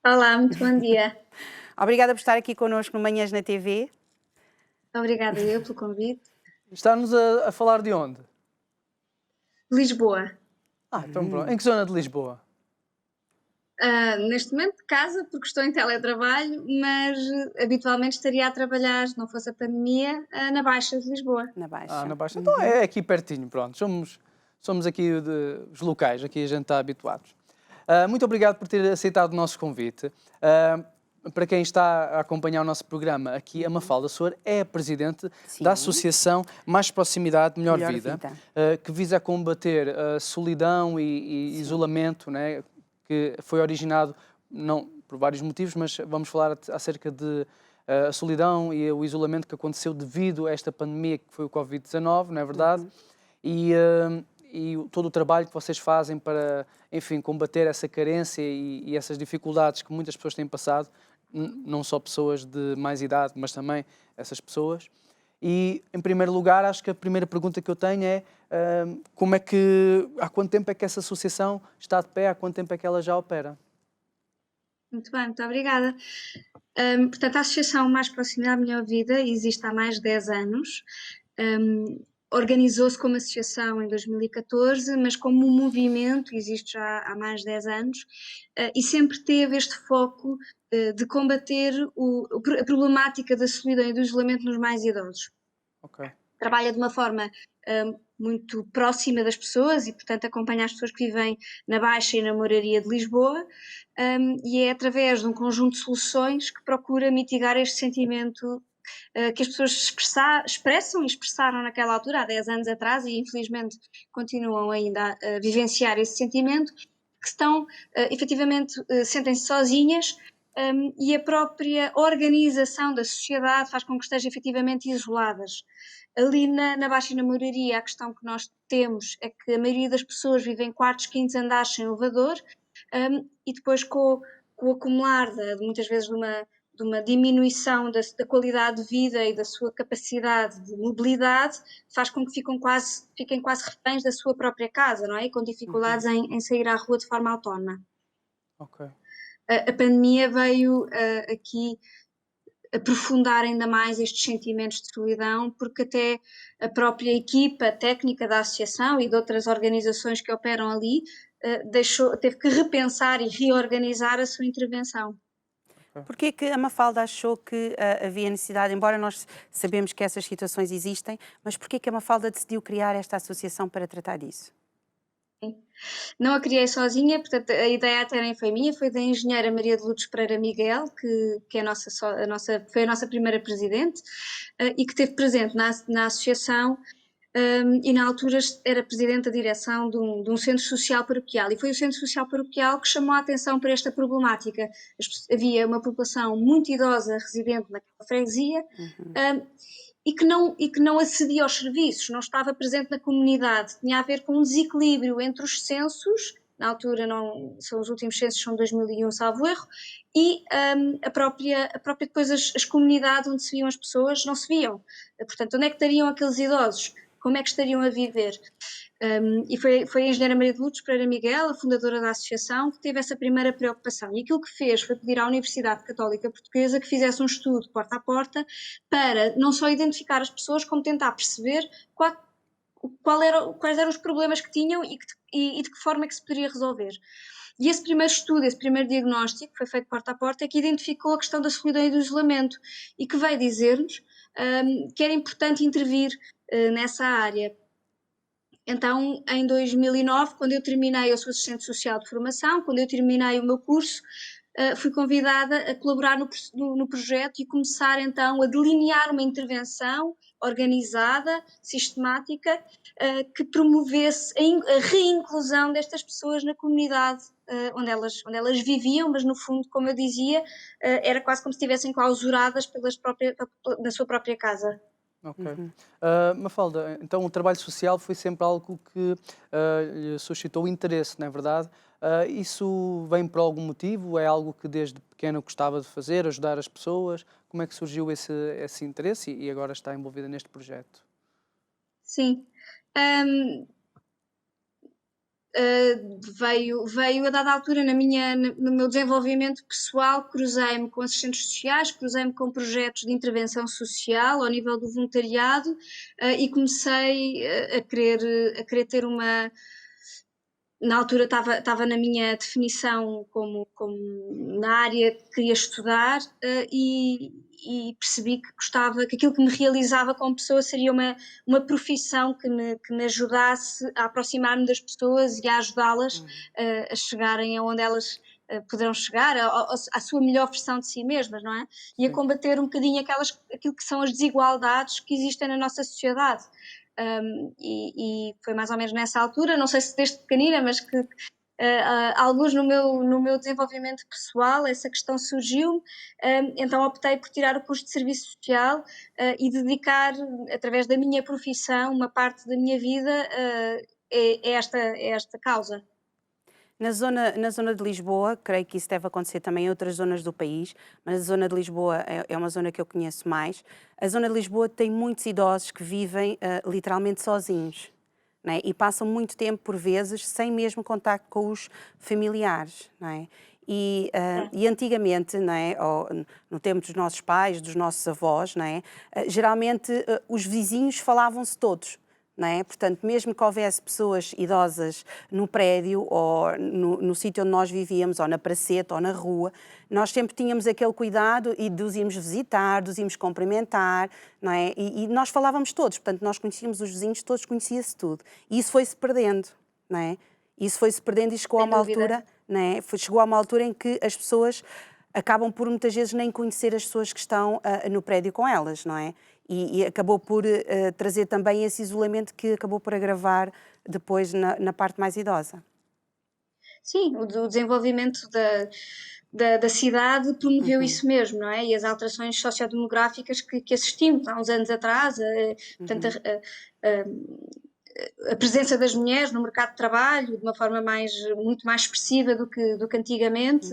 Olá, muito bom dia. Obrigada por estar aqui connosco no Manhãs na TV. Obrigada eu pelo convite. Está-nos a falar de onde? Lisboa. Então pronto. Em que zona de Lisboa? Neste momento de casa, porque estou em teletrabalho, mas habitualmente estaria a trabalhar, se não fosse a pandemia, na Baixa de Lisboa. Na Baixa. Na Baixa. Então é aqui pertinho, pronto. Somos aqui os locais, aqui a gente está habituados. Muito obrigado por ter aceitado o nosso convite. Para quem está a acompanhar o nosso programa, aqui a Mafalda Soar é a presidente da Associação Mais Proximidade, Melhor Vida, que visa combater a solidão e isolamento, né, que foi originado não por vários motivos, mas vamos falar acerca de a solidão e o isolamento que aconteceu devido a esta pandemia que foi o Covid-19, não é verdade? E todo o trabalho que vocês fazem para, enfim, combater essa carência e essas dificuldades que muitas pessoas têm passado, não só pessoas de mais idade, mas também essas pessoas. E, em primeiro lugar, acho que a primeira pergunta que eu tenho é há quanto tempo é que essa associação está de pé, há quanto tempo é que ela já opera? Muito bem, muito obrigada. Portanto, a Associação Mais Proximidade Melhor Vida existe há mais de 10 anos. Organizou-se como associação em 2014, mas como um movimento existe já há mais de 10 anos e sempre teve este foco de combater a problemática da solidão e do isolamento nos mais idosos. Okay. Trabalha de uma forma muito próxima das pessoas e, portanto, acompanha as pessoas que vivem na Baixa e na Moraria de Lisboa e é através de um conjunto de soluções que procura mitigar este sentimento que as pessoas expressam e expressaram naquela altura, há 10 anos atrás, e infelizmente continuam ainda a vivenciar esse sentimento, que estão efetivamente sentem-se sozinhas e a própria organização da sociedade faz com que estejam efetivamente isoladas. Ali na Baixa e na Moraria, a questão que nós temos é que a maioria das pessoas vive em quartos, quintos andares sem elevador e depois com o acumular muitas vezes de uma diminuição da qualidade de vida e da sua capacidade de mobilidade, faz com que fiquem quase reféns da sua própria casa, não é? E com dificuldades em sair à rua de forma autónoma. Ok. A pandemia veio aqui aprofundar ainda mais estes sentimentos de solidão, porque até a própria equipa técnica da associação e de outras organizações que operam ali teve que repensar e reorganizar a sua intervenção. Porquê que a Mafalda achou que havia necessidade, embora nós sabemos que essas situações existem, mas porquê que a Mafalda decidiu criar esta associação para tratar disso? Não a criei sozinha, portanto a ideia até nem foi minha, foi da engenheira Maria de Lourdes Pereira Miguel, que é foi a nossa primeira presidente e que esteve presente na associação e na altura era presidente da direção de um centro social paroquial e foi o centro social paroquial que chamou a atenção para esta problemática. Havia uma população muito idosa residente naquela freguesia e que não acedia aos serviços, não estava presente na comunidade, tinha a ver com um desequilíbrio entre os censos, na altura são os últimos censos, são 2001, salvo erro, e a própria depois as comunidades onde se viam as pessoas não se viam. Portanto, onde é que estariam aqueles idosos? Como é que estariam a viver? E foi a engenheira Maria de Lourdes Pereira Miguel, a fundadora da associação, que teve essa primeira preocupação. E aquilo que fez foi pedir à Universidade Católica Portuguesa que fizesse um estudo porta a porta para não só identificar as pessoas, como tentar perceber quais eram os problemas que tinham e de que forma é que se poderia resolver. E esse primeiro estudo, esse primeiro diagnóstico, que foi feito porta a porta, é que identificou a questão da solidão e do isolamento e que veio dizer-nos que era importante intervir nessa área. Então, em 2009, quando eu terminei, eu sou assistente social de formação, quando eu terminei o meu curso, fui convidada a colaborar no projeto e começar então a delinear uma intervenção organizada, sistemática, que promovesse a reinclusão destas pessoas na comunidade onde elas viviam, mas no fundo, como eu dizia, era quase como se estivessem clausuradas na sua própria casa. Ok. Mafalda, então o trabalho social foi sempre algo que lhe suscitou interesse, não é verdade? Isso vem por algum motivo? É algo que desde pequeno gostava de fazer, ajudar as pessoas? Como é que surgiu esse interesse e agora está envolvida neste projeto? Sim. veio a dada altura no meu desenvolvimento pessoal, cruzei-me com assistentes sociais, cruzei-me com projetos de intervenção social ao nível do voluntariado, e comecei a querer ter uma... Na altura estava na minha definição como na área que queria estudar, e percebi que gostava, que aquilo que me realizava como pessoa seria uma profissão que me ajudasse a aproximar-me das pessoas e a ajudá-las a chegarem aonde elas poderão chegar, à sua melhor versão de si mesmas, não é? E a Sim. combater um bocadinho aquilo que são as desigualdades que existem na nossa sociedade. E foi mais ou menos nessa altura, não sei se desde pequenina, mas que alguns no meu desenvolvimento pessoal essa questão surgiu, então optei por tirar o curso de Serviço Social e dedicar, através da minha profissão, uma parte da minha vida a esta causa. Na zona de Lisboa, creio que isso deve acontecer também em outras zonas do país, mas a zona de Lisboa é uma zona que eu conheço mais. A zona de Lisboa tem muitos idosos que vivem literalmente sozinhos, né? E passam muito tempo, por vezes, sem mesmo contacto com os familiares, né? E antigamente, né, no tempo dos nossos pais, dos nossos avós, né, geralmente os vizinhos falavam-se todos. Não é? Portanto, mesmo que houvesse pessoas idosas no prédio ou no sítio onde nós vivíamos, ou na praceta, ou na rua, nós sempre tínhamos aquele cuidado e de os íamos visitar, de os íamos cumprimentar, não é? E nós falávamos todos, portanto, nós conhecíamos os vizinhos, todos conhecia-se tudo. E isso foi-se perdendo, não é? Isso foi-se perdendo e chegou a uma altura, não é? Chegou a uma altura em que as pessoas acabam por muitas vezes nem conhecer as pessoas que estão no prédio com elas, não é? E acabou por trazer também esse isolamento que acabou por agravar depois na parte mais idosa. Sim, o desenvolvimento da cidade promoveu isso mesmo, não é? E as alterações sociodemográficas que assistimos há uns anos atrás, portanto, a presença das mulheres no mercado de trabalho de uma forma muito mais expressiva do que antigamente,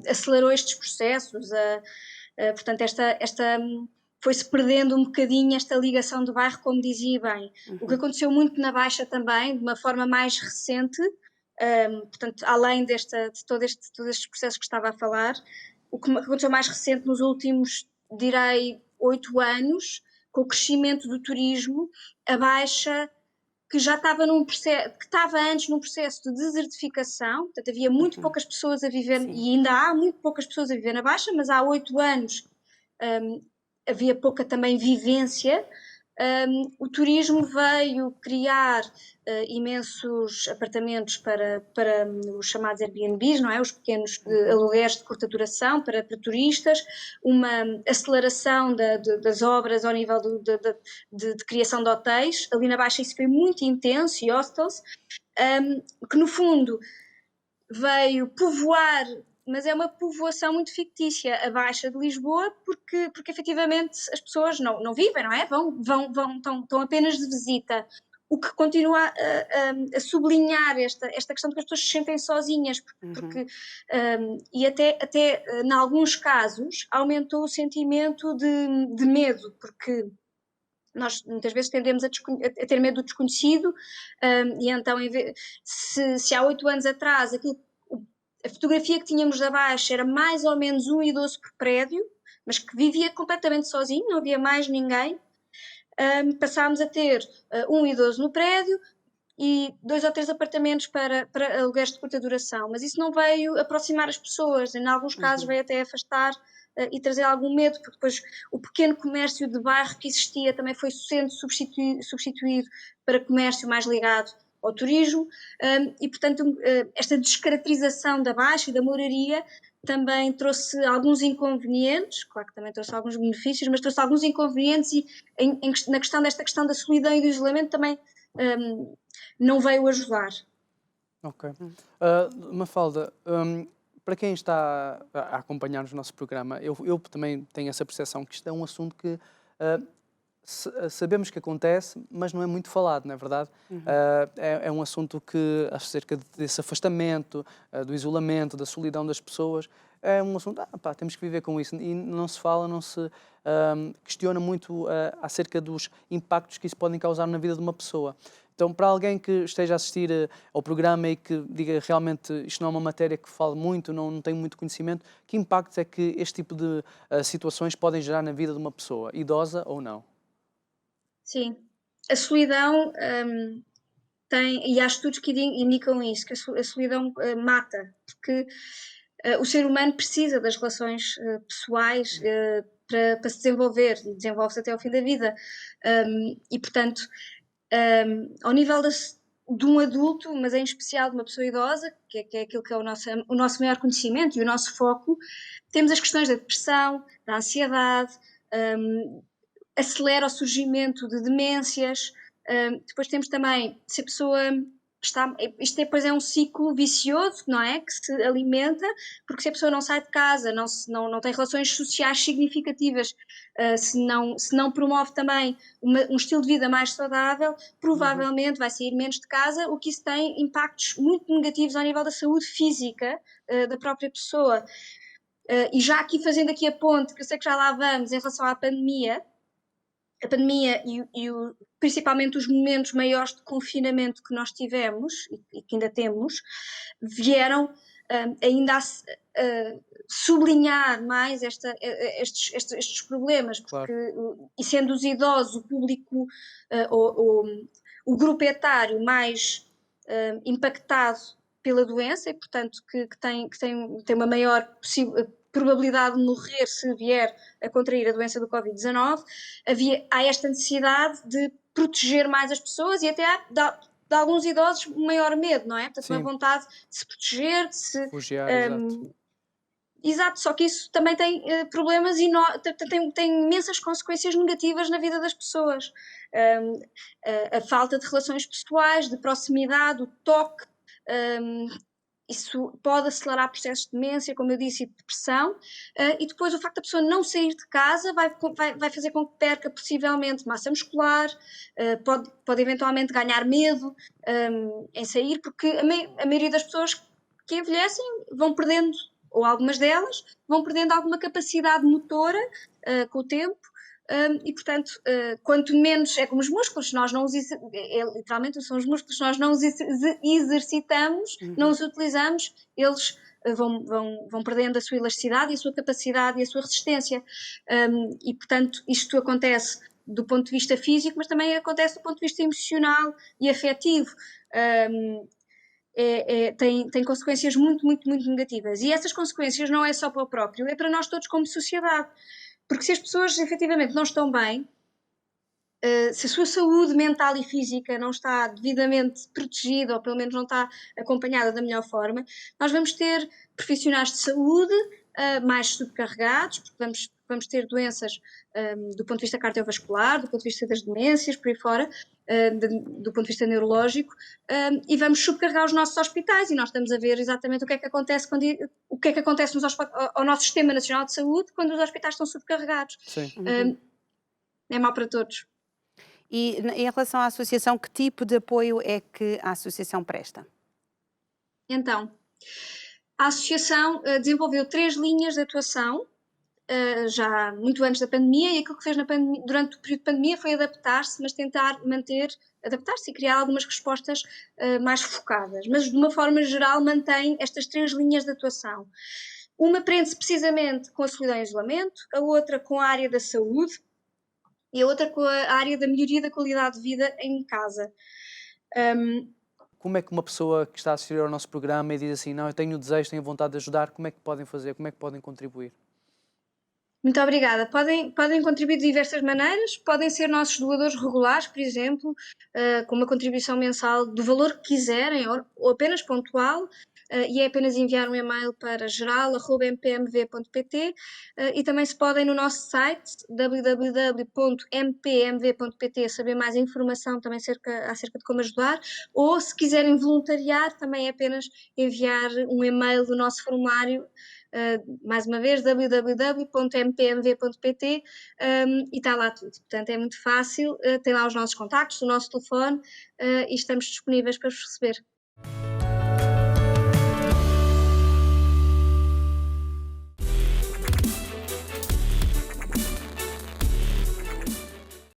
acelerou estes processos, portanto, foi-se perdendo um bocadinho esta ligação do bairro, como dizia bem. O que aconteceu muito na Baixa também, de uma forma mais recente, portanto, além de todos estes processos que estava a falar, o que aconteceu mais recente nos últimos, direi, 8 anos, com o crescimento do turismo, a Baixa, que já estava que estava antes num processo de desertificação, portanto havia muito poucas pessoas a viver, Sim. e ainda há muito poucas pessoas a viver na Baixa, mas há 8 anos havia pouca também vivência. O turismo veio criar imensos apartamentos para os chamados Airbnbs, não é? Os pequenos aluguéres de curta duração para turistas, uma aceleração das obras ao nível de criação de hotéis. Ali na Baixa isso foi muito intenso, e hostels, que no fundo veio povoar, mas é uma povoação muito fictícia, a Baixa de Lisboa, porque efetivamente as pessoas não vivem, não é? Estão apenas de visita. O que continua a sublinhar esta questão de que as pessoas se sentem sozinhas, porque e até em alguns casos aumentou o sentimento de medo, porque nós muitas vezes tendemos a ter medo do desconhecido, e então se há 8 anos atrás a fotografia que tínhamos da Baixa era mais ou menos um idoso por prédio, mas que vivia completamente sozinho, não havia mais ninguém, passámos a ter um idoso no prédio e 2 ou 3 apartamentos para aluguéres de curta duração, mas isso não veio aproximar as pessoas, em alguns casos veio até afastar e trazer algum medo, porque depois o pequeno comércio de bairro que existia também foi sendo substituído para comércio mais ligado ao turismo, e portanto esta descaracterização da Baixa e da moraria também trouxe alguns inconvenientes, claro que também trouxe alguns benefícios, mas trouxe alguns inconvenientes e na desta questão da solidão e do isolamento também não veio ajudar. Ok. Mafalda, para quem está a acompanhar o nosso programa, eu também tenho essa percepção que isto é um assunto que sabemos que acontece, mas não é muito falado, não é verdade? É um assunto que, acerca desse afastamento, do isolamento, da solidão das pessoas, é um assunto, temos que viver com isso, e não se fala, não se questiona muito acerca dos impactos que isso podem causar na vida de uma pessoa. Então, para alguém que esteja a assistir ao programa e que diga realmente isto não é uma matéria que falo muito, não tenho muito conhecimento, que impactos é que este tipo de situações podem gerar na vida de uma pessoa, idosa ou não? Sim. A solidão e há estudos que indicam isso, que a solidão mata, porque o ser humano precisa das relações pessoais para se desenvolver, e desenvolve-se até ao fim da vida. E, portanto, ao nível de um adulto, mas em especial de uma pessoa idosa, que é aquilo que é o nosso maior conhecimento e o nosso foco, temos as questões da depressão, da ansiedade, acelera o surgimento de demências. Depois temos também, se a pessoa está. Isto depois é um ciclo vicioso, não é? Que se alimenta, porque se a pessoa não sai de casa, não tem relações sociais significativas, se não promove também um estilo de vida mais saudável, provavelmente vai sair menos de casa, o que isso tem impactos muito negativos ao nível da saúde física da própria pessoa. E já aqui fazendo aqui a ponte, que eu sei que já lá vamos, em relação à pandemia, a pandemia principalmente os momentos maiores de confinamento que nós tivemos e que ainda temos, vieram ainda a sublinhar mais estes problemas, Claro. porque, e sendo os idosos o público, o grupo etário mais impactado pela doença e, portanto, que tem uma maior probabilidade de morrer se vier a contrair a doença do Covid-19, há esta necessidade de proteger mais as pessoas e até há de alguns idosos maior medo, não é? Portanto, uma Sim, vontade de se proteger, de se... refugiar, exato. Exato, só que isso também tem problemas e tem imensas consequências negativas na vida das pessoas. A falta de relações pessoais, de proximidade, o toque, isso pode acelerar processos de demência, como eu disse, e de depressão, e depois o facto da pessoa não sair de casa vai fazer com que perca possivelmente massa muscular, pode eventualmente ganhar medo em sair, porque a maioria das pessoas que envelhecem vão perdendo, ou algumas delas, vão perdendo alguma capacidade motora com o tempo. E portanto, quanto menos é como os músculos, nós não os literalmente são os músculos, nós não os exercitamos, não os utilizamos, eles vão perdendo a sua elasticidade e a sua capacidade e a sua resistência. E portanto, isto acontece do ponto de vista físico, mas também acontece do ponto de vista emocional e afetivo. Tem consequências muito, muito, muito negativas. E essas consequências não é só para o próprio, é para nós todos como sociedade. Porque se as pessoas efetivamente não estão bem, se a sua saúde mental e física não está devidamente protegida, ou pelo menos não está acompanhada da melhor forma, nós vamos ter profissionais de saúde mais subcarregados, porque vamos ter doenças do ponto de vista cardiovascular, do ponto de vista das demências, por aí fora, do ponto de vista neurológico, e vamos subcarregar os nossos hospitais, e nós estamos a ver exatamente o que é que acontece ao nosso Sistema Nacional de Saúde quando os hospitais estão subcarregados. Sim. É mau para todos. E em relação à associação, que tipo de apoio é que a associação presta? Então, a associação desenvolveu 3 linhas de atuação já muito antes da pandemia, e aquilo que fez durante o período de pandemia foi adaptar-se, mas tentar adaptar-se e criar algumas respostas mais focadas, mas de uma forma geral mantém estas 3 linhas de atuação. Uma prende-se precisamente com a solidão e isolamento, a outra com a área da saúde e a outra com a área da melhoria da qualidade de vida em casa. Como é que uma pessoa que está a assistir ao nosso programa e diz assim, não, eu tenho o desejo, tenho vontade de ajudar, como é que podem fazer, como é que podem contribuir? Muito obrigada. Podem contribuir de diversas maneiras, podem ser nossos doadores regulares, por exemplo, com uma contribuição mensal do valor que quiserem, ou apenas pontual, e é apenas enviar um e-mail para geral@mpmv.pt, e também se podem no nosso site www.mpmv.pt saber mais informação também acerca de como ajudar, ou se quiserem voluntariar também é apenas enviar um e-mail do nosso formulário, mais uma vez www.mpmv.pt, e está lá tudo. Portanto, é muito fácil, tem lá os nossos contactos, o nosso telefone, e estamos disponíveis para vos receber.